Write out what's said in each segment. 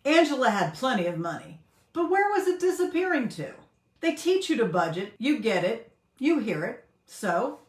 Angela had plenty of money, but where was it disappearing to? They teach you to budget, you get it, you hear it, so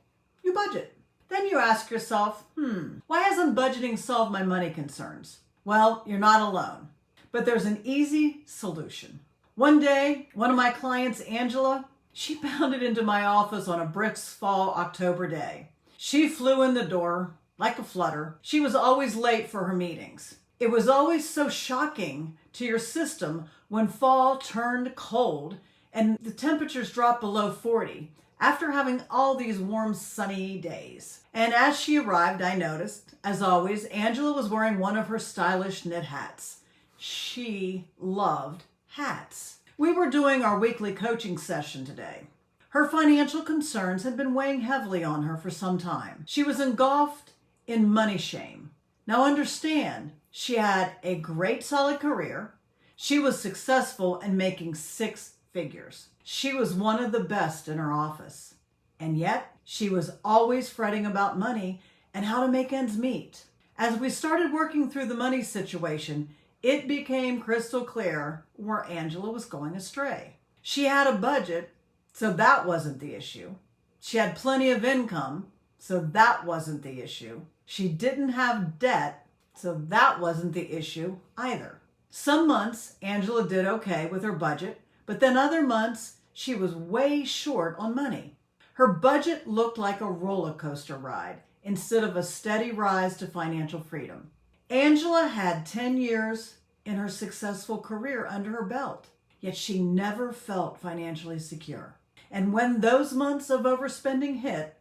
you budget. Then you ask yourself, why hasn't budgeting solved my money concerns? Well, you're not alone, but there's an easy solution. One day, one of my clients, Angela, she bounded into my office on a brisk fall October day. She flew in the door like a flutter. She was always late for her meetings. It was always so shocking to your system when fall turned cold and the temperatures dropped below 40 after having all these warm, sunny days. And as she arrived, I noticed, as always, Angela was wearing one of her stylish knit hats. She loved hats. We were doing our weekly coaching session today. Her financial concerns had been weighing heavily on her for some time. She was engulfed in money shame. Now understand, she had a great solid career. She was successful in making 6 figures. She was one of the best in her office. And yet, she was always fretting about money and how to make ends meet. As we started working through the money situation, it became crystal clear where Angela was going astray. She had a budget, so that wasn't the issue. She had plenty of income, so that wasn't the issue. She didn't have debt, so that wasn't the issue either. Some months, Angela did okay with her budget, but then other months, she was way short on money. Her budget looked like a roller coaster ride instead of a steady rise to financial freedom. Angela had 10 years in her successful career under her belt, yet she never felt financially secure. And when those months of overspending hit,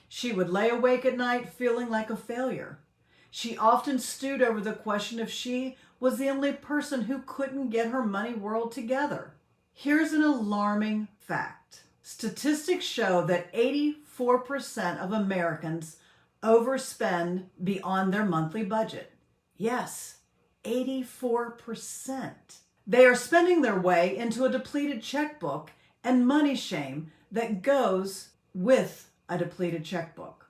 she would lay awake at night feeling like a failure. She often stewed over the question if she was the only person who couldn't get her money world together. Here's an alarming fact. Statistics show that 84% of Americans overspend beyond their monthly budget. Yes, 84%. They are spending their way into a depleted checkbook and money shame that goes with a depleted checkbook.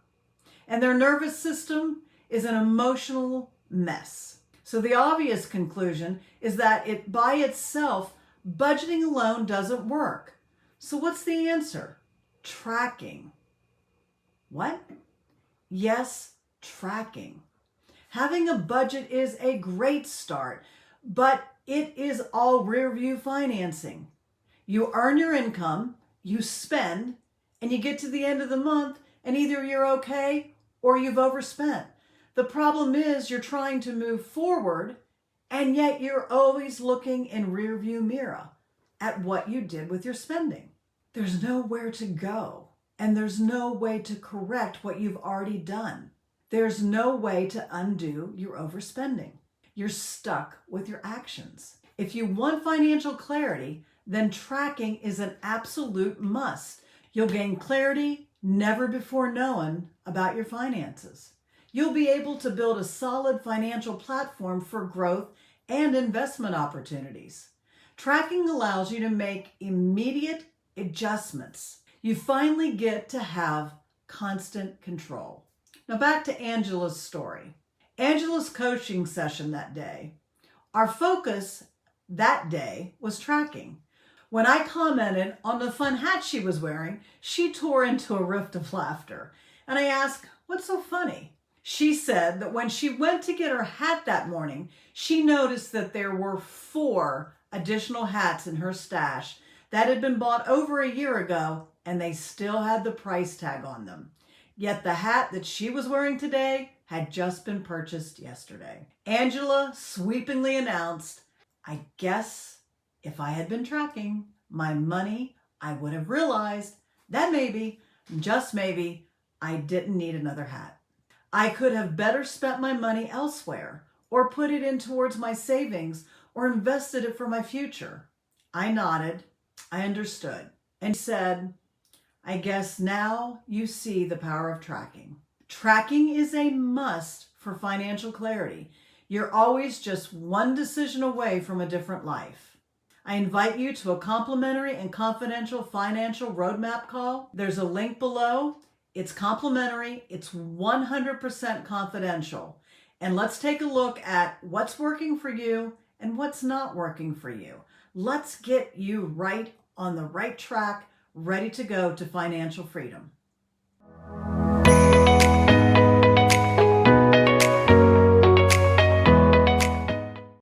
And their nervous system is an emotional mess. So the obvious conclusion is that it by itself, budgeting alone doesn't work. So what's the answer? Tracking. What? Yes, tracking. Having a budget is a great start, but it is all rearview financing. You earn your income, you spend, and you get to the end of the month and either you're okay or you've overspent. The problem is you're trying to move forward and yet you're always looking in rearview mirror at what you did with your spending. There's nowhere to go and there's no way to correct what you've already done. There's no way to undo your overspending. You're stuck with your actions. If you want financial clarity, then tracking is an absolute must. You'll gain clarity never before known about your finances. You'll be able to build a solid financial platform for growth and investment opportunities. Tracking allows you to make immediate adjustments. You finally get to have constant control. Now back to Angela's story. Angela's coaching session that day. Our focus that day was tracking. When I commented on the fun hat she was wearing, she tore into a rift of laughter. And I asked, what's so funny? She said that when she went to get her hat that morning, she noticed that there were 4 additional hats in her stash that had been bought over a year ago, and they still had the price tag on them. Yet the hat that she was wearing today had just been purchased yesterday. Angela sweepingly announced, I guess if I had been tracking my money, I would have realized that maybe, just maybe, I didn't need another hat. I could have better spent my money elsewhere or put it in towards my savings or invested it for my future. I nodded, I understood, and said, I guess now you see the power of tracking. Tracking is a must for financial clarity. You're always just one decision away from a different life. I invite you to a complimentary and confidential financial roadmap call. There's a link below. It's complimentary. It's 100% confidential. And let's take a look at what's working for you and what's not working for you. Let's get you right on the right track, ready to go to financial freedom.